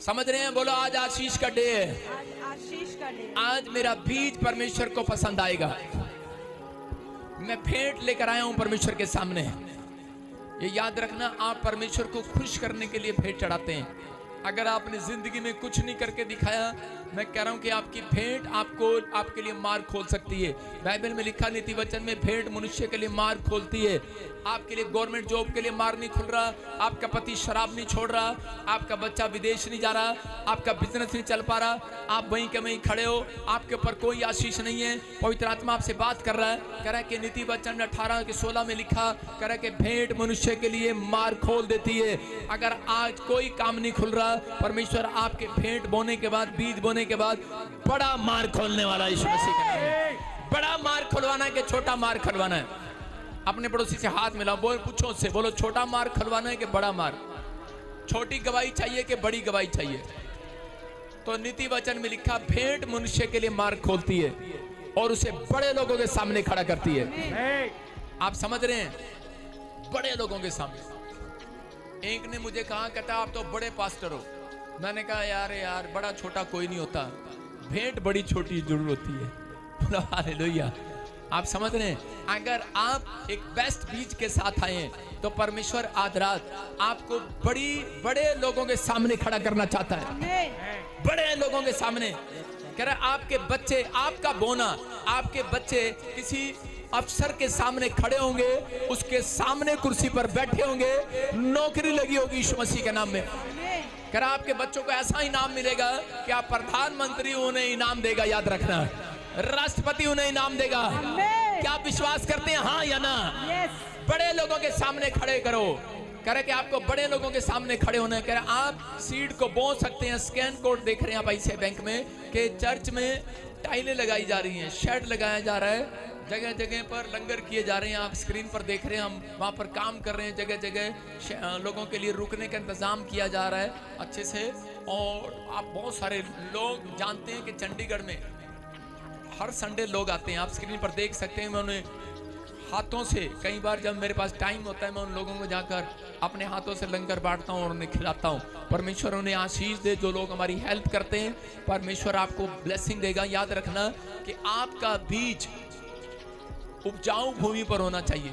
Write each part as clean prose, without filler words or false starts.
समझ रहे हैं? बोलो आज आशीष का डे है। आशीष का डे। आज मेरा बीज परमेश्वर को पसंद आएगा। मैं भेंट लेकर आया हूं परमेश्वर के सामने। ये याद रखना, आप परमेश्वर को खुश करने के लिए भेंट चढ़ाते हैं। अगर आपने जिंदगी में कुछ नहीं करके दिखाया, मैं कह रहा हूं कि आपकी भेंट आपको आपके लिए मार्ग खोल सकती है। बाइबल में लिखा, नीति वचन में, भेंट मनुष्य के लिए मार्ग खोलती है। आपके लिए गवर्नमेंट जॉब के लिए मार्ग नहीं खुल रहा, आपका पति शराब नहीं छोड़ रहा, आपका बच्चा विदेश नहीं जा रहा, आपका बिजनेस नहीं चल पा रहा, आप वहीं के वहीं खड़े हो, आपके ऊपर कोई आशीष नहीं है। पवित्र आत्मा आपसे बात कर रहा है, कह रहा है कि नीति वचन 18 के 16 में लिखा, कह रहा है कि भेंट मनुष्य के लिए मार्ग खोल देती है। अगर आज कोई काम नहीं खुल रहा, परमेश्वर आपके भेंट बोने के बाद, बीज बोने के बाद बड़ा मार्ग खोलने वाला है। यीशु मसीह के नाम में बड़ा मार्ग खुलवाना है कि छोटा मार्ग खुलवाना है? अपने पड़ोसी से हाथ मिलाओ, बोल, पूछो उससे, बोलो छोटा मार्ग खुलवाना है कि बड़ा मार्ग? छोटी गवाही चाहिए कि बड़ी गवाही चाहिए? तो नीति वचन में लिखा, भेंट मनुष्य के लिए मार्ग खोलती है और उसे बड़े लोगों के सामने खड़ा करती है। आप समझ रहे हैं? बड़े लोगों के सामने। एक ने मुझे कहा, कहता आप तो बड़े पास्टर हो। मैंने कहा यार बड़ा छोटा कोई नहीं होता, भेंट बड़ी छोटी जरूर होती है। हालेलुया। आप समझ रहे हैं? अगर आप एक बेस्ट बीज के साथ आए हैं तो परमेश्वर आज रात आपको बड़े लोगों के सामने खड़ा करना चाहता है। बड़े लोगों के सामने कह रहा है, आपके बच्चे, आपका बोना, आपके बच्चे किसी अफसर के सामने खड़े होंगे, उसके सामने कुर्सी पर बैठे होंगे, नौकरी लगी होगी यीशु मसीह के नाम में। कह रहा आपके बच्चों को ऐसा इनाम मिलेगा कि आप प्रधानमंत्री उन्हें इनाम देगा, याद रखना, राष्ट्रपति उन्हें इनाम देगा। क्या आप विश्वास करते हैं, हाँ या ना? बड़े लोगों के सामने खड़े करो। कह रहे कि आपको बड़े लोगों के सामने खड़े होना है। कह रहे आप सीड को बो सकते हैं। स्कैन कोड देख रहे हैं आप ICICI बैंक में कि चर्च में टाइलें लगाई जा रही हैं, शेड लगाया जा रहा है, जगह जगह पर लंगर किए जा रहे हैं। आप स्क्रीन पर देख रहे हैं, हम वहाँ पर काम कर रहे हैं। जगह जगह लोगों के लिए रुकने का इंतज़ाम किया जा रहा है अच्छे से। और आप बहुत सारे लोग जानते हैं कि चंडीगढ़ में हर संडे लोग आते हैं। आप स्क्रीन पर देख सकते हैं। मैं उन्हें हाथों से, कई बार जब मेरे पास टाइम होता है, मैं उन लोगों को जाकर अपने हाथों से लंगर बांटता हूँ और उन्हें खिलाता हूँ। परमेश्वर उन्हें आशीष दे। जो लोग हमारी हेल्प करते हैं, परमेश्वर आपको ब्लेसिंग देगा। याद रखना कि आपका बीज उपजाऊ भूमि पर होना चाहिए।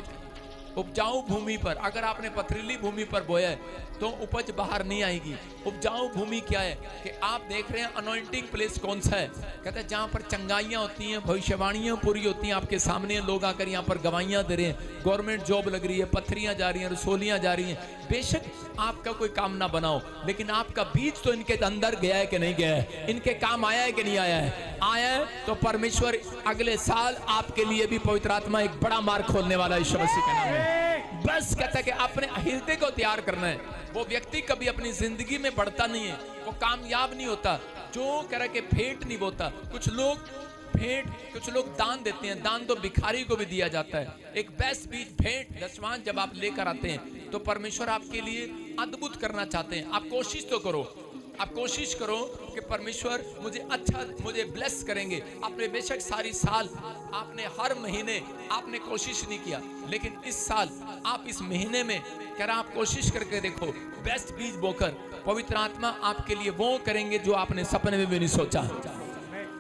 उपजाऊ भूमि पर, अगर आपने पथरीली भूमि पर बोया है तो उपज बाहर नहीं आएगी। उपजाऊ भूमि क्या है कि आप देख रहे हैं अनॉइंटिंग प्लेस कौन सा है? कहते हैं जहाँ पर चंगाइयाँ होती हैं, भविष्यवाणियाँ पूरी होती हैं। आपके सामने लोग आकर यहाँ पर गवाहियाँ दे रहे हैं, गवर्नमेंट जॉब लग रही है, पथरियाँ जा रही हैं, रसोलियाँ जा रही हैं। बेशक आपका कोई काम ना बनाओ, लेकिन आपका बीज तो इनके अंदर गया है कि नहीं गया है? इनके काम आया है कि नहीं आया है? आया है तो परमेश्वर अगले साल आपके लिए भी पवित्र आत्मा एक बड़ा मार्ग खोलने वाला है यीशु मसीह के नाम में। बस कहता है कि अपने हृदय को तैयार करना है। वो व्यक्ति कभी अपनी जिंदगी में बढ़ता नहीं है, वो कामयाब नहीं होता जो कह रहा है कि भेंट नहीं बोता। कुछ लोग भेंट, कुछ लोग दान देते हैं। दान तो भिखारी को भी दिया जाता है। एक बेस्ट बीज भेंट दशवान जब आप लेकर आते हैं तो परमेश्वर आपके लिए अद्भुत करना चाहते हैं। आप कोशिश तो करो, आप कोशिश करो कि परमेश्वर मुझे ब्लेस करेंगे। आपने बेशक सारी साल, आपने हर महीने आपने कोशिश नहीं किया, लेकिन इस साल आप इस महीने में कह रहा आप कोशिश करके देखो, बेस्ट बीज बोकर पवित्र आत्मा आपके लिए वो करेंगे जो आपने सपने में भी नहीं सोचा।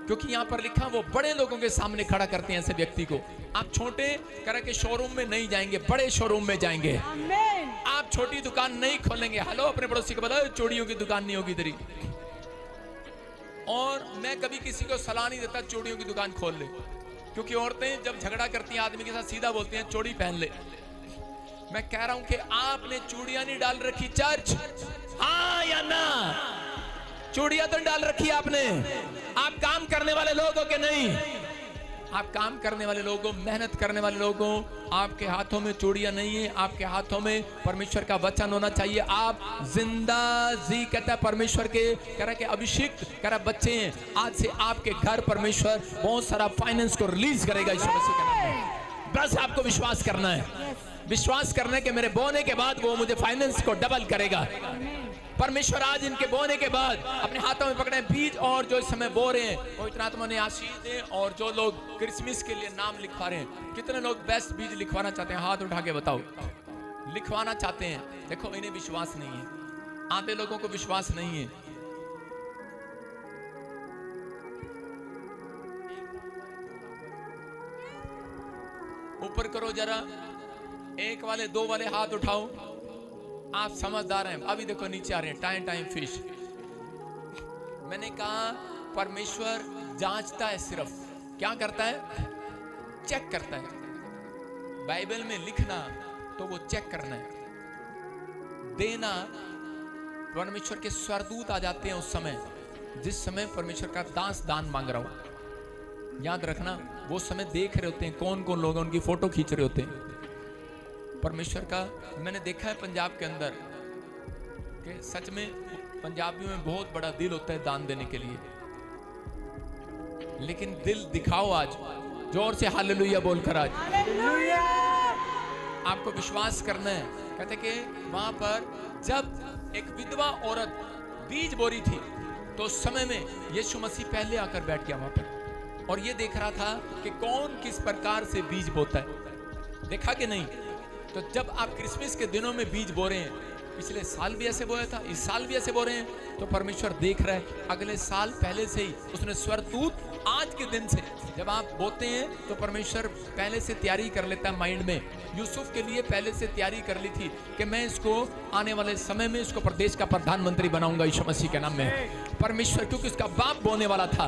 क्योंकि यहाँ पर लिखा, वो बड़े लोगों के सामने खड़ा करते हैं ऐसे व्यक्ति को। आप छोटे तरह के शोरूम में नहीं जाएंगे, बड़े शोरूम में जाएंगे। आप छोटी दुकान नहीं खोलेंगे। हेलो, अपने पड़ोसी को बताओ चूड़ियों की दुकान नहीं होगी तेरी। और मैं कभी किसी को सलाह नहीं देता चूड़ियों की दुकान खोल ले, क्योंकि औरतें जब झगड़ा करती हैं आदमी के साथ सीधा बोलती हैं चूड़ी पहन ले। मैं कह रहा हूं कि आपने चूड़ियां नहीं डाल रखी चर्च, हाँ या ना? चूड़ियां तो डाल रखी आपने। आप काम करने वाले लोग हो कि नहीं? आप काम करने वाले लोगों, मेहनत करने वाले लोगों, आपके हाथों में चूड़ियां नहीं है, आपके हाथों में परमेश्वर का वचन होना चाहिए। आप जिंदा जी कहता है परमेश्वर के, कह रहा है कि अभिषेक कह रहा बच्चे हैं। आज से आपके घर परमेश्वर बहुत सारा फाइनेंस को रिलीज करेगा यीशु मसीह के नाम में। बस आपको विश्वास करना है, विश्वास करना है कि मेरे बोने के बाद वो मुझे फाइनेंस को डबल करेगा। परमेश्वर आज इनके बोने के बाद अपने हाथों में पकड़े बीज, और जो इस समय बो रहे हैं पवित्र आत्मा ने आशीष दे। और जो लोग क्रिसमस के लिए नाम लिखवा रहे हैं, कितने लोग बेस्ट बीज लिखवाना चाहते हैं? हाथ उठा के बताओ। लिखवाना चाहते हैं। देखो, इन्हें विश्वास नहीं है, आधे लोगों को विश्वास नहीं है। ऊपर करो जरा, एक वाले दो वाले हाथ उठाओ। आप समझदार हैं। अभी देखो नीचे आ रहे हैं टाइम टाइम फिश। मैंने कहा परमेश्वर जांचता है, सिर्फ क्या करता है? चेक करता है। बाइबल में लिखना तो वो चेक करना है, देना। परमेश्वर के स्वर्गदूत आ जाते हैं उस समय, जिस समय परमेश्वर का दास दान मांग रहा हो। याद रखना, वो समय देख रहे होते हैं कौन कौन लोग उनकी फोटो खींच रहे होते हैं परमेश्वर का। मैंने देखा है पंजाब के अंदर कि सच में पंजाबियों में बहुत बड़ा दिल होता है दान देने के लिए, लेकिन दिल दिखाओ आज, जोर से हालेलुया बोलकर आज। आपको विश्वास करना है। कहते कि वहां पर जब एक विधवा औरत बीज बोरी थी तो उस समय में यीशु मसीह पहले आकर बैठ गया वहां पर, और ये देख रहा था कि कौन किस प्रकार से बीज बोता है। देखा कि नहीं? तो जब आप क्रिसमस के दिनों में बीज बो रहे हैं, पिछले साल भी ऐसे बोया था, इस साल भी ऐसे बो रहे हैं, तो परमेश्वर देख रहा है। अगले साल पहले से ही उसने स्वर्गदूत आज के दिन से जब आप बोते हैं तो परमेश्वर पहले से तैयारी कर लेता है माइंड में। यूसुफ के लिए पहले से तैयारी कर ली थी कि मैं इसको आने वाले समय में इसको प्रदेश का प्रधानमंत्री बनाऊंगा यीशु मसीह के नाम में। परमेश्वर, क्योंकि उसका बाप बोने वाला था,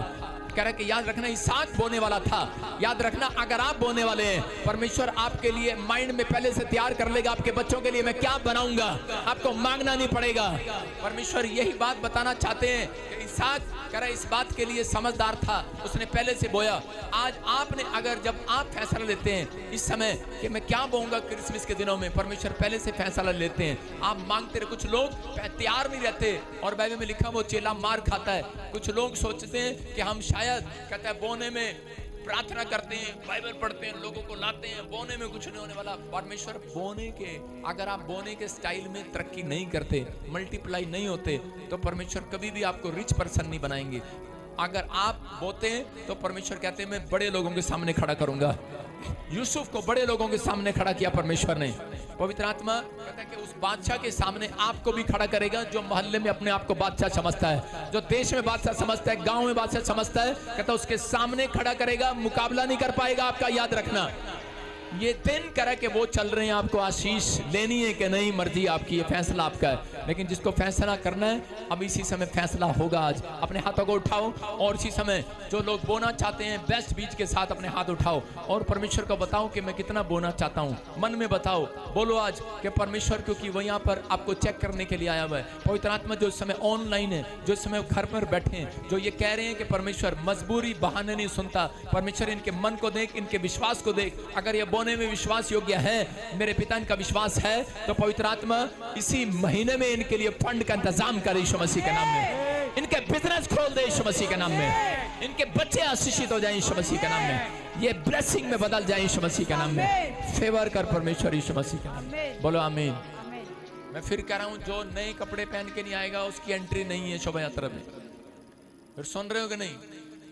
कह रहा कि याद रखना इसहाक बोने वाला था। याद रखना अगर आप बोने वाले हैं, परमेश्वर आपके लिए माइंड में पहले से तैयार कर लेगा आपके बच्चों के लिए मैं क्या बनाऊंगा, आपको मांगना नहीं पड़ेगा। परमेश्वर यही बात बताना चाहते हैं कि इसहाक कह रहा इस बात के लिए समझदार था, उसने पहले से बोया। आज आपने अगर जब आप फैसला लेते हैं इस समय कि मैं क्या बोऊंगा क्रिसमस के दिनों में, परमेश्वर पहले से फैसला लेते हैं। आप मांगते रहे, कुछ लोग तैयार नहीं रहते और बाइबल में लिखा वो चेला मार खाता है। कुछ लोग सोचते हैं कि हम शायद कहते हैं बोने में प्रार्थना करते हैं, बाइबल पढ़ते हैं, लोगों को लाते हैं, बोने में कुछ नहीं होने वाला। परमेश्वर बोने के, अगर आप बोने के स्टाइल में तरक्की नहीं करते, मल्टीप्लाई नहीं होते, तो परमेश्वर कभी भी आपको रिच पर्सन नहीं बनाएंगे। अगर आप बोते हैं तो परमेश्वर कहते हैं मैं बड़े लोगों के सामने खड़ा करूंगा। यूसुफ को बड़े लोगों के सामने खड़ा किया परमेश्वर ने। पवित्र आत्मा कहता है कि उस बादशाह के सामने आपको भी खड़ा करेगा जो मोहल्ले में अपने आप को बादशाह समझता है, जो देश में बादशाह समझता है, गांव में बादशाह समझता है, कहता है उसके सामने खड़ा करेगा, मुकाबला नहीं कर पाएगा आपका। याद रखना ये दिन करे कि वो चल रहे हैं, आपको आशीष लेनी है कि नहीं, मर्जी आपकी, ये फैसला आपका है। लेकिन जिसको फैसला करना है अब इसी समय फैसला होगा। आज अपने हाथों को उठाओ और इसी समय जो लोग बोना चाहते हैं बेस्ट बीज के साथ अपने हाथ उठाओ और परमेश्वर को बताओ कि मैं कितना बोना चाहता हूँ। मन में बताओ, बोलो आज कि परमेश्वर, क्योंकि वो यहाँ पर आपको चेक करने के लिए आया हुआ है। पवित्र आत्मा जो इस समय ऑनलाइन है, जो इस समय घर पर बैठे हैं, जो ये कह रहे हैं कि परमेश्वर मजबूरी बहाने नहीं सुनता, परमेश्वर इनके मन को देख, इनके विश्वास को देख। अगर ये बोने में विश्वास योग्य है, मेरे पिता इनका विश्वास है, तो पवित्र आत्मा इसी महीने में इनके लिए फंड का इंतजाम करे यीशु मसीह के नाम में। इनके बिजनेस खोल दे यीशु मसीह के नाम में। इनके बच्चे आशीषित हो जाए यीशु मसीह के नाम में। ये ब्लेसिंग में बदल जाए यीशु मसीह के नाम में। फेवर कर परमेश्वर यीशु मसीह के नाम में। बोलो आमीन। मैं फिर कह रहा हूं, जो नए कपड़े पहन के नहीं आएगा उसकी एंट्री नहीं है शोभा यात्रा में। फिर सुन रहे हो कि नहीं?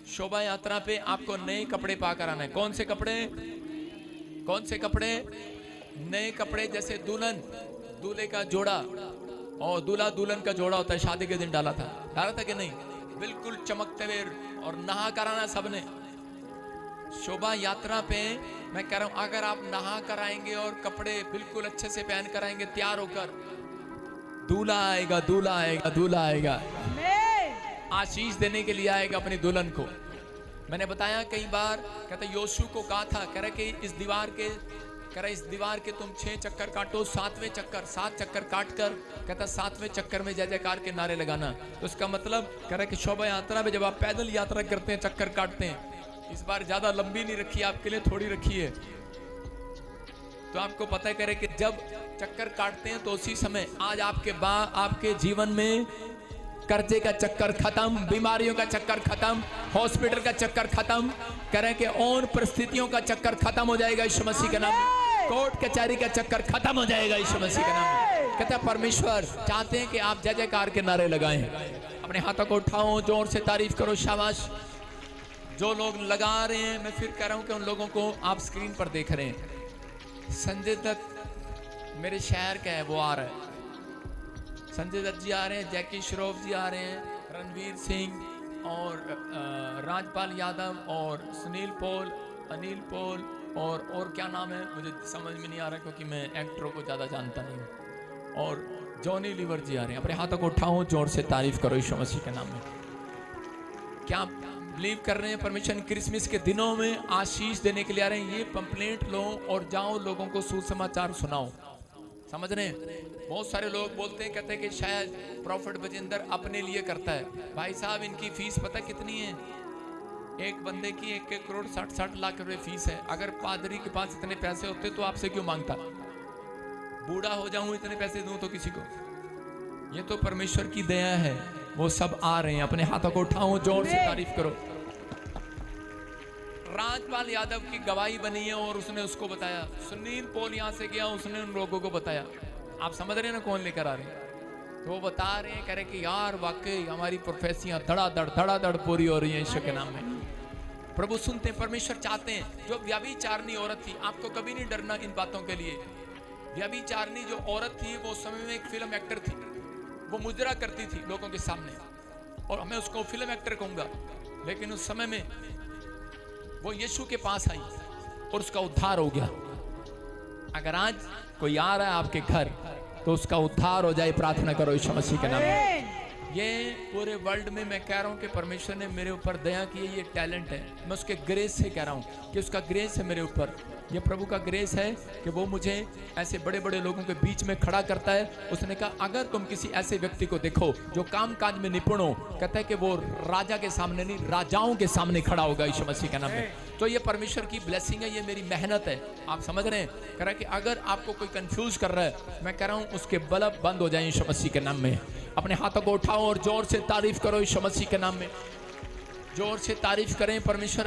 शोभा यात्रा पे आपको नए कपड़े पाकर आना है। कौन से कपड़े? कौन से कपड़े? नए कपड़े। जैसे दुल्हन दूल्हे का जोड़ा और दूल्हा दुल्हन का जोड़ा होता है, शादी के दिन डाला था कि नहीं? बिल्कुल चमकते हुए और नहा कर आना सबने। शोभा यात्रा पे मैं कह रहा हूं, अगर आप नहा कर आएंगे और कपड़े बिल्कुल अच्छे से पहन कर आएंगे, तैयार होकर, दूल्हा आएगा, दूल्हा आएगा, दूल्हा आएगा, आशीष देने के लिए आएगा अपनी दुल्हन को। मैंने बताया कई बार, कहता योशु को कहा था, कह रहा कि इस दीवार के तुम 6 चक्कर काटो, 7वें चक्कर 7 चक्कर काट कर, कहता 7वें चक्कर में जय जयकार के नारे लगाना। तो उसका मतलब कह रहा कि शोभा यात्रा में जब आप पैदल यात्रा करते हैं, चक्कर काटते हैं, इस बार ज्यादा लंबी नहीं रखी आपके लिए, थोड़ी रखी है। तो आपको पता करे कि जब चक्कर काटते हैं तो उसी समय आज आपके जीवन में कर्जे का चक्कर खत्म, बीमारियों का चक्कर खत्म, हॉस्पिटल का चक्कर खत्म, करें कि और परिस्थितियों का चक्कर खत्म हो जाएगा यीशु मसीह के नाम में। कोर्ट कचहरी का चक्कर खत्म हो जाएगा यीशु मसीह के नाम में। कहता है परमेश्वर चाहते हैं कि आप जय जयकार के नारे लगाएं। अपने हाथों को उठाओ, जोर से तारीफ करो, शाबाश। जो लोग लगा रहे हैं, मैं फिर कह रहा हूं कि उन लोगों को आप स्क्रीन पर देख रहे हैं। संजय दत्त मेरे शहर का है, वो आ रहा है। संजय दत्त जी आ रहे हैं, जैकी श्रॉफ जी आ रहे हैं, रणवीर सिंह और राजपाल यादव और सुनील पॉल, अनिल पॉल, और क्या नाम है मुझे समझ में नहीं आ रहा, क्योंकि मैं एक्टरों को ज़्यादा जानता नहीं हूँ। और जॉनी लीवर जी आ रहे हैं, अपने हाथों को उठाओ, जोर से तारीफ करो यीशु मसीह के नाम में। क्या बिलीव कर रहे हैं परमेश्वर क्रिसमस के दिनों में आशीष देने के लिए आ रहे हैं? ये पंपलेट लो और जाओ, लोगों को सुसमाचार सुनाओ। समझ रहे हैं? बहुत सारे लोग बोलते हैं, कहते हैं कि शायद प्रॉफिट बजिंदर अपने लिए करता है। भाई साहब, इनकी फीस पता कितनी है? एक बंदे की 1 करोड़ 60 लाख रुपए फीस है। अगर पादरी के पास इतने पैसे होते तो आपसे क्यों मांगता? बूढ़ा हो जाऊं इतने पैसे दूं तो किसी को? ये तो परमेश्वर की दया है। वो सब आ रहे हैं, अपने हाथों को उठाओ, जोर से तारीफ करो। राजपाल यादव की गवाही बनी है और उसने उसको बताया। सुनील पोल यहाँ से गया, उसने उन लोगों को बताया। आप समझ रहे हैं ना कौन लेकर आ रहे हैं? तो वो बता रहे हैं, कह रहे कि यार वाकई हमारी प्रोफेसियां धड़ाधड़ पूरी हो रही हैं यीशु के नाम में। प्रभु सुनते हैं, परमेश्वर चाहते हैं। जो व्यभिचारिणी औरत थी, आपको कभी नहीं डरना इन बातों के लिए। व्यभिचारिणी जो औरत थी, वो उस समय में एक फिल्म एक्टर थी। वो मुजरा करती थी लोगों के सामने, और मैं उसको फिल्म एक्टर कहूंगा। लेकिन उस समय में वो यीशु के पास आई और उसका उद्धार हो गया। अगर आज कोई आ रहा है आपके घर तो उसका उद्धार हो जाए। प्रार्थना करो यीशु मसीह के नाम में। ये पूरे वर्ल्ड में मैं कह रहा हूँ कि परमेश्वर ने मेरे ऊपर दया की है। ये टैलेंट है, मैं उसके ग्रेस से कह रहा हूँ कि उसका ग्रेस है मेरे ऊपर। ये प्रभु का ग्रेस है कि वो मुझे ऐसे बड़े बड़े लोगों के बीच में खड़ा करता है। उसने कहा अगर तुम किसी ऐसे व्यक्ति को देखो जो काम काज में निपुण हो, कहता है कि वो राजा के सामने नहीं, राजाओं के सामने खड़ा होगा यीशु मसीह के नाम में। तो ये परमेश्वर की ब्लेसिंग है, ये मेरी मेहनत है। आप समझ रहे हैं? कह रहा है कि अगर आपको कोई कंफ्यूज कर रहा है, मैं कह रहा हूँ उसके बल्ब बंद हो जाए यीशु मसीह के नाम में। अपने हाथों को उठाओ और जोर से तारीफ करो यीशु मसीह के नाम में। जोर से तारीफ करें। परमेश्वर आप